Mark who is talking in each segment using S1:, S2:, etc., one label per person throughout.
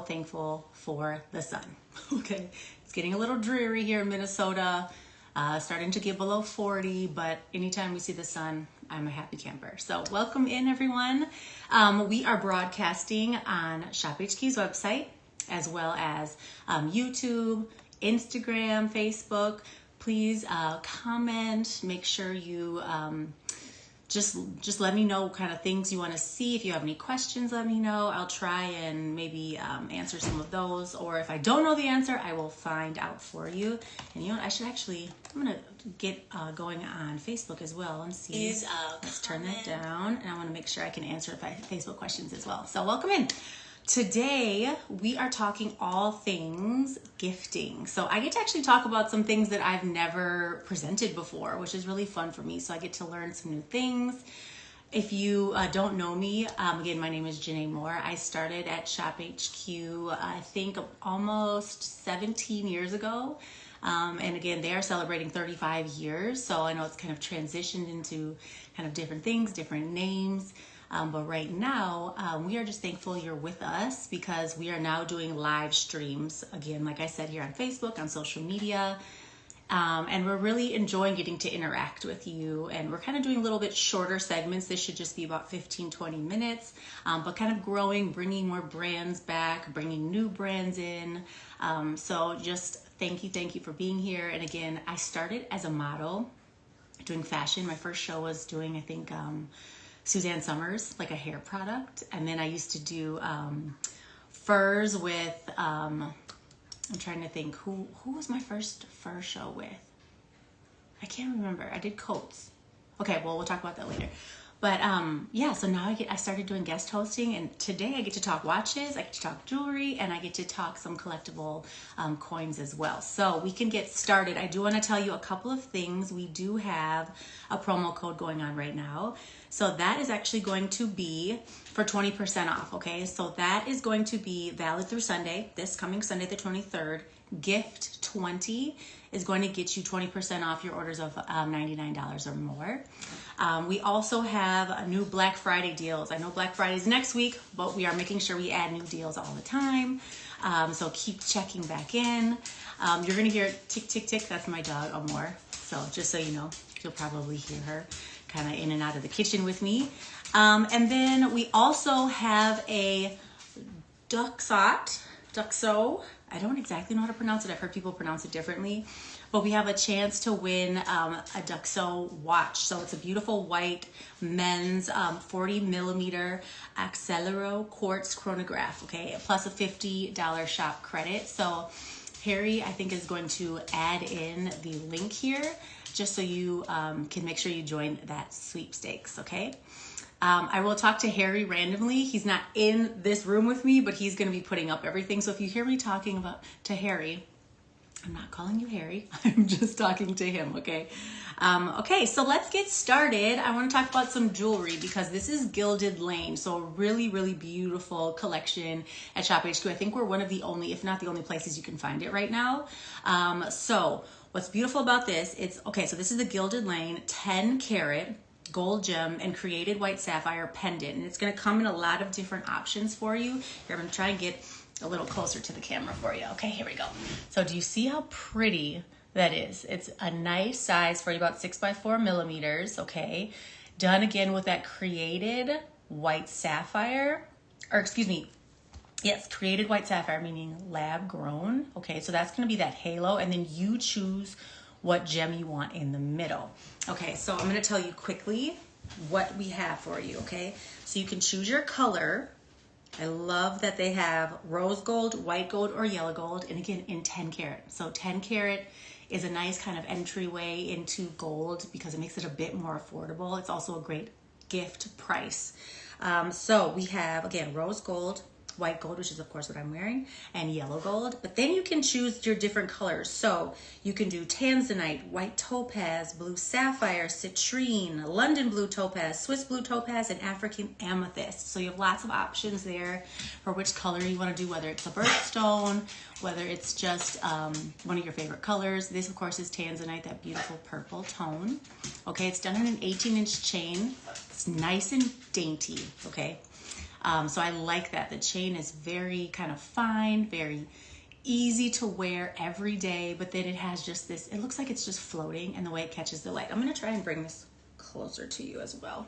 S1: thankful for the sun. Okay, it's getting a little dreary here in Minnesota, starting to get below 40, but anytime we see the sun, I'm a happy camper. So welcome in, everyone. We are broadcasting on ShopHQ's website, as well as YouTube, Instagram, Facebook. Please comment, make sure you just let me know what kind of things you want to see. If you have any questions, let me know. I'll try and maybe answer some of those, or if I don't know the answer, I will find out for you. And you know what, I'm gonna get going on Facebook as well and see. Let's turn that down, and I want to make sure I can answer Facebook questions as well. So welcome in. Today, we are talking all things gifting. So I get to actually talk about some things that I've never presented before, which is really fun for me. So I get to learn some new things. If you don't know me, again, my name is Janae Moore. I started at ShopHQ, I think almost 17 years ago. And again, they are celebrating 35 years. So I know it's kind of transitioned into kind of different things, different names. But right now, we are just thankful you're with us because we are now doing live streams. Again, like I said, here on Facebook, on social media. And we're really enjoying getting to interact with you. And we're kind of doing a little bit shorter segments. This should just be about 15, 20 minutes, but kind of growing, bringing more brands back, bringing new brands in. So just thank you for being here. And again, I started as a model doing fashion. My first show was doing, I think, Suzanne Summers, like a hair product. And then I used to do furs with, I'm trying to think, who was my first fur show with? I can't remember. I did coats. Okay, well, we'll talk about that later. But yeah, so now I started doing guest hosting, and today I get to talk watches, I get to talk jewelry, and I get to talk some collectible coins as well. So we can get started. I do want to tell you a couple of things. We do have a promo code going on right now. So that is actually going to be for 20% off, okay? So that is going to be valid through Sunday, this coming Sunday the 23rd. Gift 20 is going to get you 20% off your orders of $99 or more. We also have new Black Friday deals. I know Black Friday is next week, but we are making sure we add new deals all the time. So keep checking back in. You're going to hear tick, tick, tick. That's my dog, Amore. So just so you know, you'll probably hear her kind of in and out of the kitchen with me. And then we also have a Duxot. I don't exactly know how to pronounce it. I've heard people pronounce it differently, but we have a chance to win a Duxot watch. So it's a beautiful white men's 40 millimeter Accelero quartz chronograph, okay? Plus a $50 shop credit. So Harry, I think, is going to add in the link here just so you can make sure you join that sweepstakes, okay? I will talk to Harry randomly. He's not in this room with me, but he's going to be putting up everything. So if you hear me talking to Harry, I'm not calling you Harry. I'm just talking to him, okay? Okay, so let's get started. I want to talk about some jewelry because this is Gilded Lane. So a really, really beautiful collection at ShopHQ. I think we're one of the only, if not the only places you can find it right now. So what's beautiful about this, so this is the Gilded Lane 10 karat gold gem and created white sapphire pendant, and it's going to come in a lot of different options for you. Here, I'm going to try and get a little closer to the camera for you. Okay, here we go. So do you see how pretty that is? It's a nice size for you, about 6x4 millimeters. Okay, done again with that created white sapphire, or excuse me, yes, created white sapphire, meaning lab grown. Okay, so that's going to be that halo, and then you choose what gem you want in the middle. Okay, so I'm going to tell you quickly what we have for you, okay? So you can choose your color. I love that they have rose gold, white gold, or yellow gold, and again, in 10 karat. So 10 karat is a nice kind of entryway into gold because it makes it a bit more affordable. It's also a great gift price. So we have, again, rose gold, white gold, which is of course what I'm wearing, and yellow gold. But then you can choose your different colors. So you can do tanzanite, white topaz, blue sapphire, citrine, London blue topaz, Swiss blue topaz, and African amethyst. So you have lots of options there for which color you want to do, whether it's a birthstone, whether it's just one of your favorite colors. This of course is tanzanite, that beautiful purple tone. Okay, it's done on an 18-inch chain. It's nice and dainty, okay? So I like that. The chain is very kind of fine, very easy to wear every day, but then it has just this, it looks like it's just floating and the way it catches the light. I'm gonna try and bring this closer to you as well.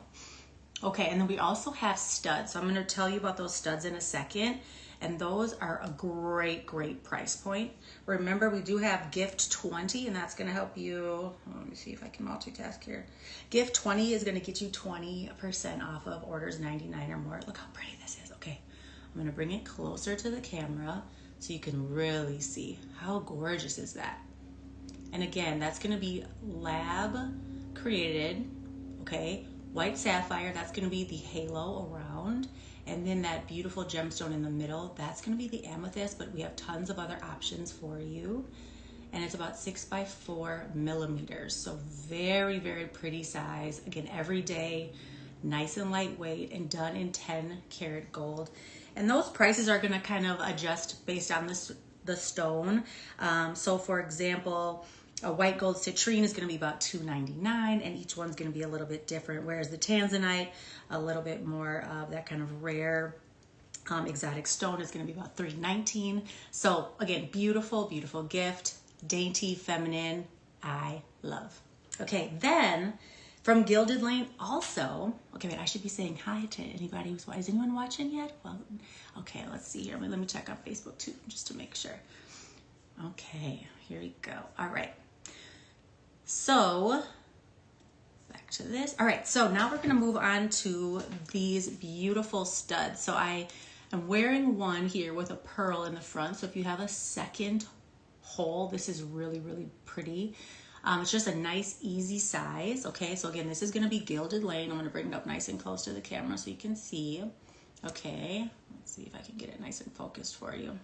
S1: Okay, and then we also have studs. So I'm gonna tell you about those studs in a second. And those are a great, great price point. Remember, we do have gift 20, and that's gonna help you. Let me see if I can multitask here. Gift 20 is gonna get you 20% off of orders 99 or more. Look how pretty this is. Okay, I'm gonna bring it closer to the camera so you can really see how gorgeous is that. And again, that's gonna be lab created, okay? White sapphire, that's gonna be the halo around. And then that beautiful gemstone in the middle, that's gonna be the amethyst, but we have tons of other options for you. And it's about 6 by 4 millimeters. So very, very pretty size. Again, every day, nice and lightweight and done in 10 karat gold. And those prices are gonna kind of adjust based on the stone. So for example, a white gold citrine is going to be about $2.99, and each one's going to be a little bit different, whereas the tanzanite, a little bit more of that kind of rare exotic stone, is going to be about $3.19. So again, beautiful, beautiful gift, dainty, feminine, I love. Okay, then from Gilded Lane also, okay, wait, I should be saying hi to anybody who's, is anyone watching yet? Well, okay, let's see here. Let me check on Facebook too, just to make sure. Okay, here we go. All right. So back to this. All right, so now we're gonna move on to these beautiful studs. So I am wearing one here with a pearl in the front. So if you have a second hole, this is really, really pretty. It's just a nice, easy size. Okay, so again, this is gonna be Gilded Lane. I'm gonna bring it up nice and close to the camera so you can see. Okay, let's see if I can get it nice and focused for you.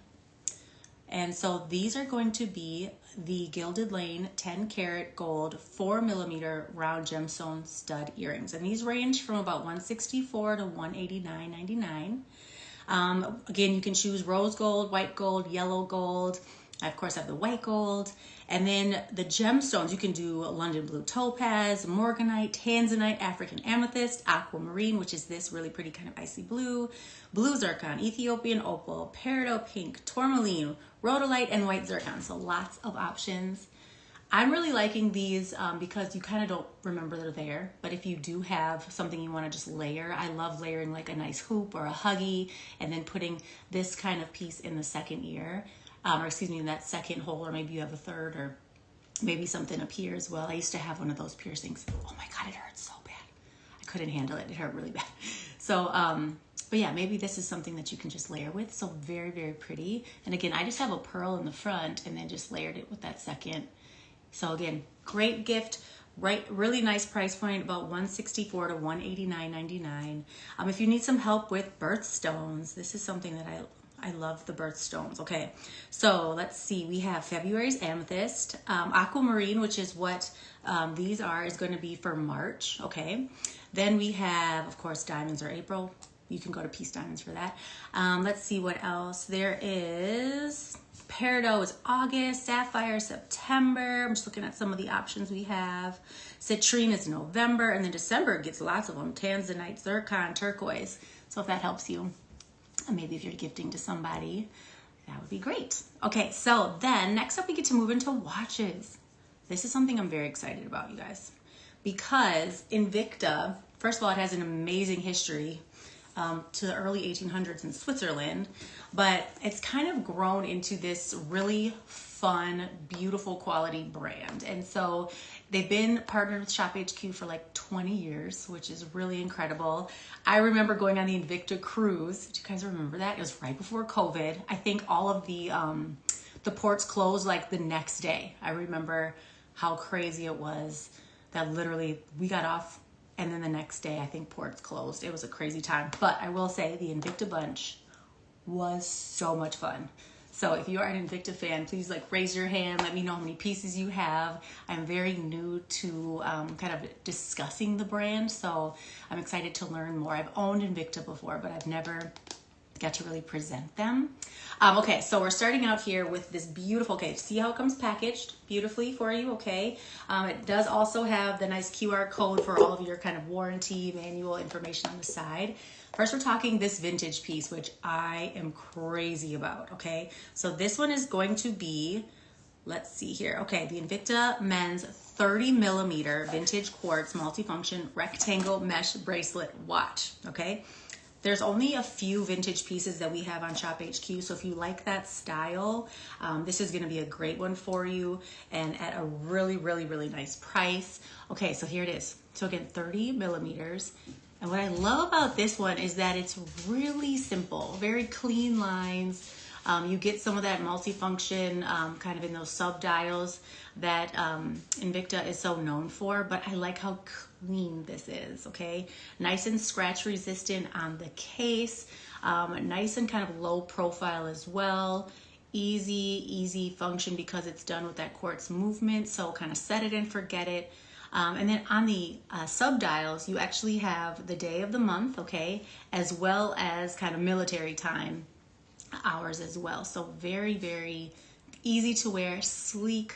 S1: And so these are going to be the Gilded Lane 10 karat gold 4 millimeter round gemstone stud earrings. And these range from about $164 to $189.99. Again, you can choose rose gold, white gold, yellow gold. I, of course, have the white gold. And then the gemstones, you can do London blue topaz, morganite, tanzanite, African amethyst, aquamarine, which is this really pretty kind of icy blue, blue zircon, Ethiopian opal, peridot pink, tourmaline, rhodolite, and white zircon. So lots of options. I'm really liking these because you kind of don't remember they're there. But if you do have something you want to just layer, I love layering like a nice hoop or a huggy and then putting this kind of piece in the second ear. Or excuse me, in that second hole, or maybe you have a third, or maybe something up here as well. I used to have one of those piercings. Oh my God, it hurt so bad. I couldn't handle it. It hurt really bad. So, but yeah, maybe this is something that you can just layer with. So very, very pretty. And again, I just have a pearl in the front and then just layered it with that second. So again, great gift. Right, really nice price point, about $164 to $189.99. If you need some help with birthstones, this is something that I love the birthstones. Okay, so let's see. We have February's amethyst, aquamarine, which is what these are, is going to be for March. Okay, then we have, of course, diamonds are April. You can go to Peace Diamonds for that. Let's see what else there is. Peridot is August, sapphire September. I'm just looking at some of the options we have. Citrine is November, and then December gets lots of them. Tanzanite, zircon, turquoise. So if that helps you. Maybe if you're gifting to somebody, that would be great. Okay, so then next up we get to move into watches. This is something I'm very excited about, you guys, because Invicta, first of all, it has an amazing history to the early 1800s in Switzerland, but it's kind of grown into this really fun, beautiful quality brand. And so they've been partnered with Shop HQ for like 20 years, which is really incredible. I remember going on the Invicta cruise. Do you guys remember that? It was right before COVID. I think all of the ports closed like the next day. I remember how crazy it was that literally we got off and then the next day I think ports closed. It was a crazy time. But I will say the Invicta bunch was so much fun. So if you are an Invicta fan, please like raise your hand. Let me know how many pieces you have. I'm very new to kind of discussing the brand, so I'm excited to learn more. I've owned Invicta before, but I've never got to really present them. Okay, so we're starting out here with this beautiful, okay, see how it comes packaged beautifully for you, okay? It does also have the nice QR code for all of your kind of warranty, manual information on the side. First, we're talking this vintage piece, which I am crazy about, okay? So this one is going to be, let's see here. Okay, the Invicta Men's 30 millimeter vintage quartz multifunction rectangle mesh bracelet watch, okay? There's only a few vintage pieces that we have on Shop HQ, so if you like that style, this is gonna be a great one for you and at a really, really, really nice price. Okay, so here it is. So again, 30 millimeters. And what I love about this one is that it's really simple, very clean lines. You get some of that multifunction kind of in those sub dials that Invicta is so known for, but I like how clean this is, okay? Nice and scratch resistant on the case, nice and kind of low profile as well. Easy function because it's done with that quartz movement, so kind of set it and forget it. And then on the sub dials, you actually have the day of the month, okay, as well as kind of military time hours as well. So very, very easy to wear, sleek.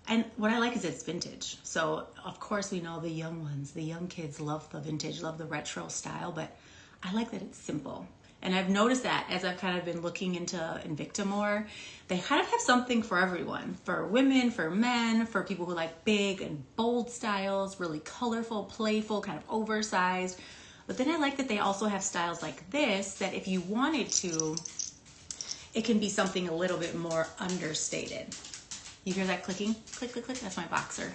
S1: And what I like is it's vintage. So of course we know the young ones, the young kids love the vintage, love the retro style, but I like that it's simple. And I've noticed that as I've kind of been looking into Invicta more, they kind of have something for everyone, for women, for men, for people who like big and bold styles, really colorful, playful, kind of oversized. But then I like that they also have styles like this, that if you wanted to, it can be something a little bit more understated. You hear that clicking? Click, click, click. That's my boxer,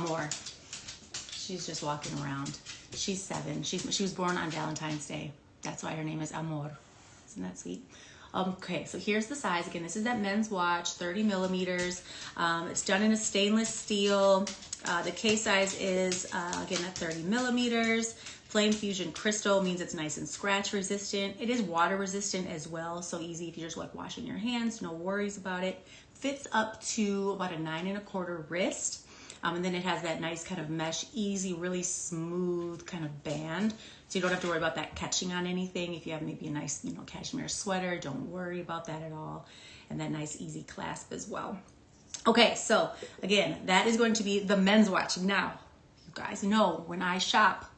S1: Moore. She's just walking around. She's 7. She was born on Valentine's Day. That's why her name is Amor. Isn't that sweet? Okay, so here's the size. Again, this is that men's watch, 30 millimeters. It's done in a stainless steel. The case size is, again, at 30 millimeters. Flame Fusion Crystal means it's nice and scratch resistant. It is water resistant as well, so easy if you're just like washing your hands, no worries about it. Fits up to about a 9 1/4 wrist. And then it has that nice kind of mesh, easy, really smooth kind of band. So you don't have to worry about that catching on anything. If you have maybe a nice, cashmere sweater, don't worry about that at all. And that nice, easy clasp as well. Okay, so again, that is going to be the men's watch. Now, you guys know when I shop,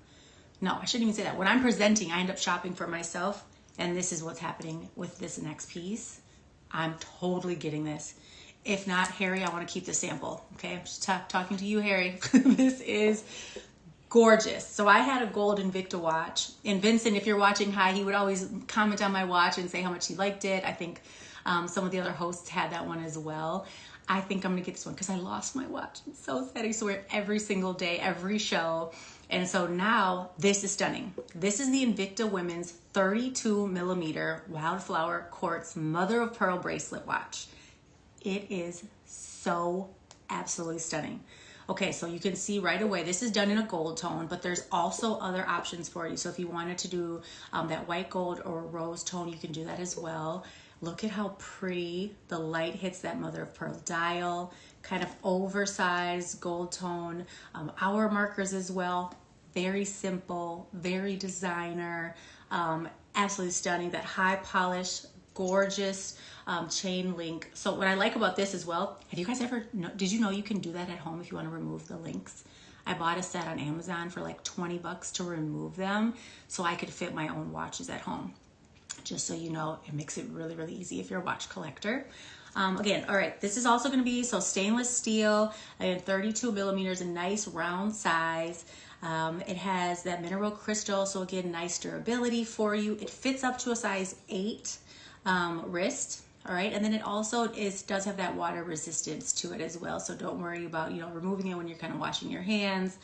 S1: no, I shouldn't even say that. When I'm presenting, I end up shopping for myself. And this is what's happening with this next piece. I'm totally getting this. If not, Harry, I want to keep the sample. Okay, I'm just talking to you, Harry. This is gorgeous. So I had a gold Invicta watch. And Vincent, if you're watching, hi, he would always comment on my watch and say how much he liked it. I think some of the other hosts had that one as well. I think I'm going to get this one because I lost my watch. I'm so sad. I used to wear it every single day, every show. And so now this is stunning. This is the Invicta Women's 32 millimeter Wildflower Quartz Mother of Pearl bracelet watch. It is so absolutely stunning. Okay, so you can see right away, this is done in a gold tone, but there's also other options for you. So if you wanted to do that white gold or rose tone, you can do that as well. Look at how pretty the light hits that mother of pearl dial, kind of oversized gold tone, hour markers as well. Very simple, very designer, absolutely stunning. That high polish, gorgeous chain link. So what I like about this as well, have you guys ever, did you know you can do that at home if you want to remove the links? I bought a set on Amazon for like 20 bucks to remove them so I could fit my own watches at home. Just so you know, it makes it really, really easy if you're a watch collector. Again, all right, this is also going to be stainless steel, and 32 millimeters, a nice round size. It has that mineral crystal, so again, nice durability for you. It fits up to a size 8 wrist. All right, and then it also does have that water resistance to it as well. So don't worry about removing it when you're kind of washing your hands.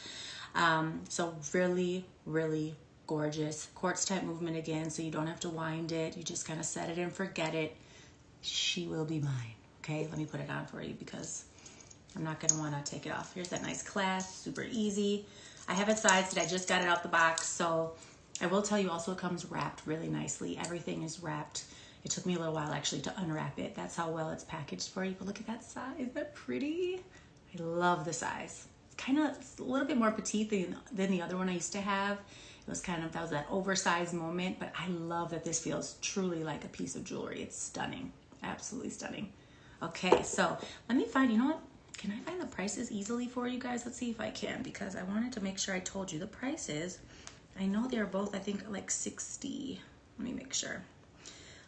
S1: So really, really gorgeous quartz type movement again. So you don't have to wind it. You just kind of set it and forget it. She will be mine. Okay, let me put it on for you because I'm not gonna want to take it off. Here's that nice clasp, super easy. I have it sized. I just got it out the box, so I will tell you also it comes wrapped really nicely. Everything is wrapped. It took me a little while actually to unwrap it. That's how well it's packaged for you. But look at that size. Isn't that pretty? I love the size. It's kind of a little bit more petite than the other one I used to have. It was that was that oversized moment, but I love that this feels truly like a piece of jewelry. It's stunning, absolutely stunning. Okay, so let me find, can I find the prices easily for you guys? Let's see if I can, because I wanted to make sure I told you the prices I know they're both, I think, like 60. Let me make sure.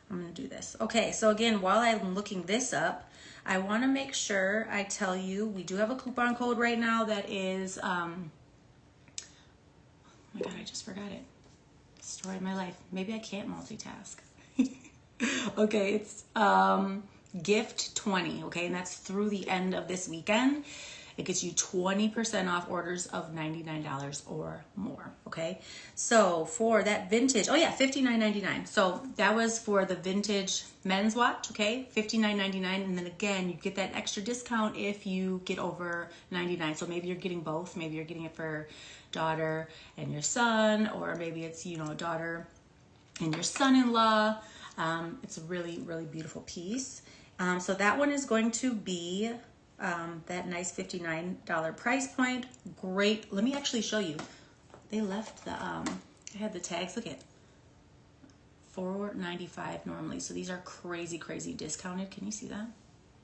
S1: I'm gonna do this. Okay, so again, while I'm looking this up, I wanna make sure I tell you, we do have a coupon code right now that is, oh my God, I just forgot it. Destroyed my life. Maybe I can't multitask. Okay, it's gift 20, okay, and that's through the end of this weekend. It gets you 20% off orders of $99 or more, okay? So for that vintage, oh yeah, $59.99. So that was for the vintage men's watch, okay? $59.99, and then again, you get that extra discount if you get over $99. So maybe you're getting both. Maybe you're getting it for daughter and your son, or maybe it's, you know, a daughter and your son-in-law. It's a really, really beautiful piece. So that one is going to be that nice $59 price point. Great. Let me actually show you. They left the, I had the tags. Look at $4.95 normally. So these are crazy, crazy discounted. Can you see that?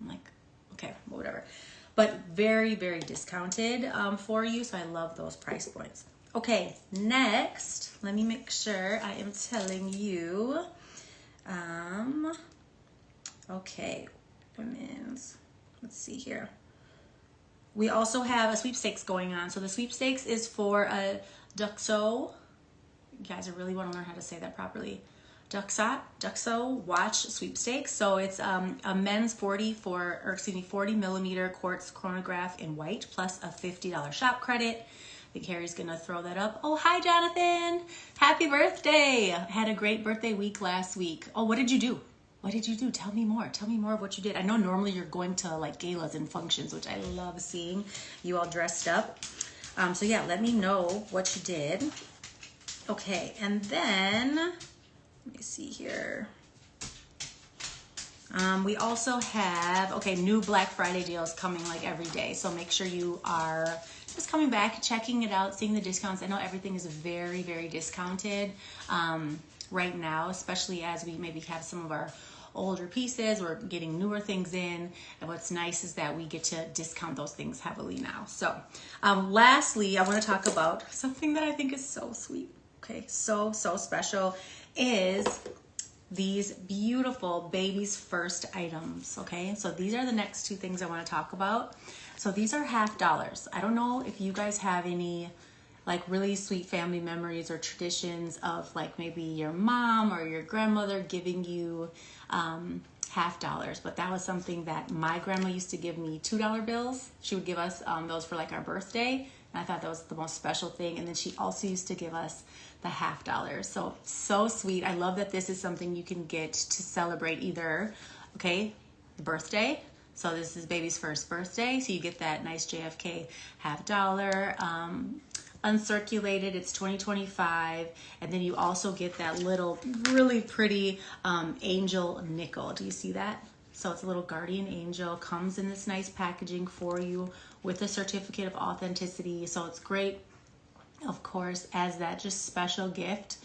S1: I'm like, okay, well, whatever. But very, very discounted for you. So I love those price points. Okay, next, let me make sure I am telling you. Okay, women's. Let's see here. We also have a sweepstakes going on. So the sweepstakes is for a Duxot. You guys, I really want to learn how to say that properly. Duxot watch sweepstakes. So it's a men's 40 millimeter quartz chronograph in white plus a $50 shop credit. I think Harry's gonna throw that up. Oh, hi, Jonathan. Happy birthday. I had a great birthday week last week. Oh, what did you do? What did you do? Tell me more. Tell me more of what you did. I know normally you're going to like galas and functions, which I love seeing you all dressed up. So yeah, let me know what you did. Okay, and then, let me see here. We also have, okay, new Black Friday deals coming like every day. So make sure you are just coming back, checking it out, seeing the discounts. I know everything is very, very discounted right now, especially as we maybe have some of our older pieces. We're getting newer things in. And what's nice is that we get to discount those things heavily now. So lastly, I want to talk about something that I think is so sweet. Okay, so special is these beautiful baby's first items. Okay, so these are the next two things I want to talk about. So these are $50. I don't know if you guys have any like really sweet family memories or traditions of like maybe your mom or your grandmother giving you $50, but that was something that my grandma used to give me $2 bills. She would give us those for like our birthday, and I thought that was the most special thing. And then she also used to give us the $50. So sweet. I love that this is something you can get to celebrate either, okay, the birthday. So this is baby's first birthday, so you get that nice JFK $50. Uncirculated, it's 2025, and then you also get that little really pretty angel nickel. Do you see that? So it's a little guardian angel, comes in this nice packaging for you with a certificate of authenticity. So it's great, of course, as that just special gift.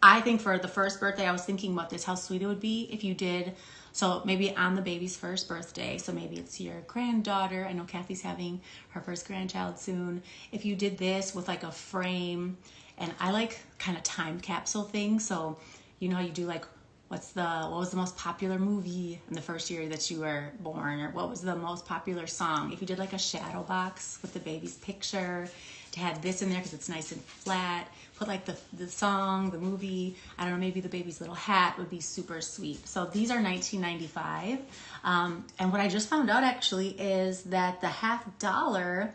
S1: I think for the first birthday, I was thinking about this, how sweet it would be if you did. So maybe on the baby's first birthday, so maybe it's your granddaughter. I know Kathy's having her first grandchild soon. If you did this with like a frame, and I like kind of time capsule things. So you know how you do like, what was the most popular movie in the first year that you were born, or what was the most popular song? If you did like a shadow box with the baby's picture, to have this in there because it's nice and flat. Put like the song, the movie, I don't know, maybe the baby's little hat would be super sweet. So these are $19.95. And what I just found out actually is that the $50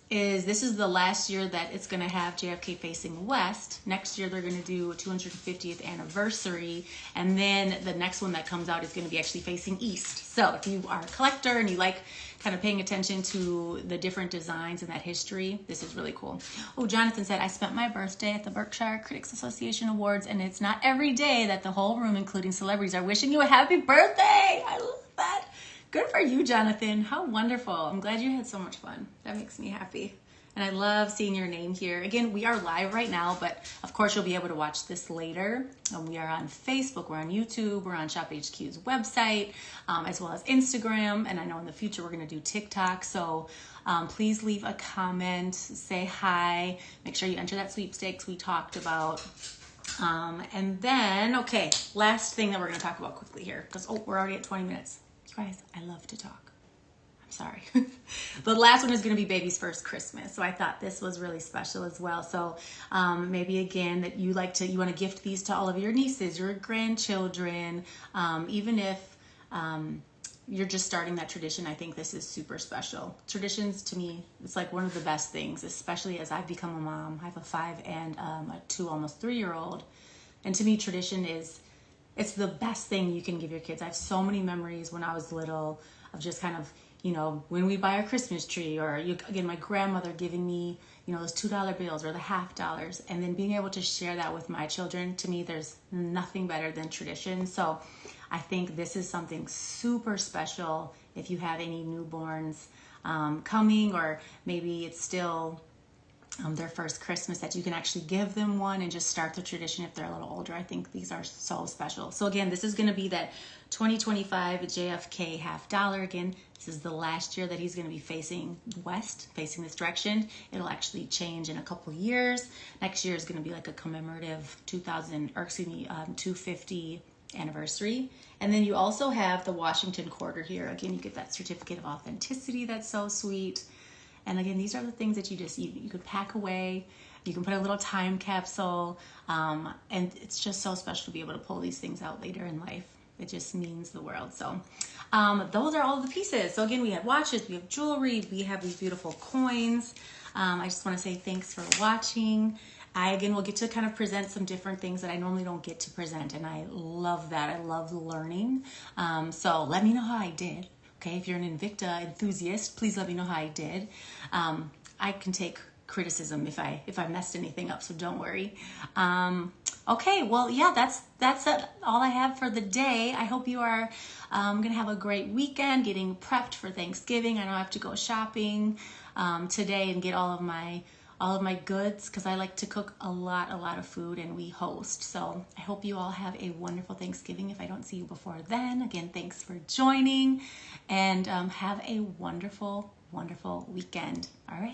S1: this is the last year that it's going to have JFK facing west. Next year they're going to do a 250th anniversary, and then the next one that comes out is going to be actually facing east. So if you are a collector and you like kind of paying attention to the different designs and that history, this is really cool. Oh, Jonathan said, I spent my birthday at the Berkshire Critics Association Awards, and it's not every day that the whole room, including celebrities, are wishing you a happy birthday. I love that. Good for you, Jonathan. How wonderful. I'm glad you had so much fun. That makes me happy. And I love seeing your name here. Again, we are live right now, but of course you'll be able to watch this later. We are on Facebook, we're on YouTube, we're on Shop HQ's website, as well as Instagram. And I know in the future we're gonna do TikTok. So please leave a comment, say hi, make sure you enter that sweepstakes we talked about. And then, okay, last thing that we're gonna talk about quickly here, because we're already at 20 minutes. You guys, I love to talk. Sorry. The last one is going to be baby's first Christmas. So I thought this was really special as well. So maybe again that you want to gift these to all of your nieces, your grandchildren, even if you're just starting that tradition. I think this is super special. Traditions to me, it's like one of the best things, especially as I've become a mom. I have a 5 and a 2, almost 3-year-old. And to me, tradition it's the best thing you can give your kids. I have so many memories when I was little of just kind of, when we buy our Christmas tree, or again, my grandmother giving me, those $2 bills or the $50, and then being able to share that with my children. To me, there's nothing better than tradition. So I think this is something super special if you have any newborns coming, or maybe it's still their first Christmas, that you can actually give them one and just start the tradition if they're a little older. I think these are so special. So again, this is going to be that 2025 JFK $50. Again, this is the last year that he's going to be facing west, facing this direction. It'll actually change in a couple years. Next year is going to be like a commemorative 250 anniversary. And then you also have the Washington quarter here. Again, you get that certificate of authenticity. That's so sweet. And again, these are the things that you could pack away. You can put a little time capsule. And it's just so special to be able to pull these things out later in life. It just means the world. So those are all the pieces. So again, we have watches, we have jewelry, we have these beautiful coins. I just want to say thanks for watching. I, again, will get to kind of present some different things that I normally don't get to present. And I love that. I love learning. So let me know how I did. Okay, if you're an Invicta enthusiast, please let me know how I did. I can take criticism if I messed anything up, so don't worry. Okay, well, yeah, that's all I have for the day. I hope you are gonna have a great weekend, getting prepped for Thanksgiving. I know I have to go shopping today and get all of my goods, because I like to cook a lot of food, and we host. So I hope you all have a wonderful Thanksgiving. If I don't see you before then, again, thanks for joining, and have a wonderful weekend. All right.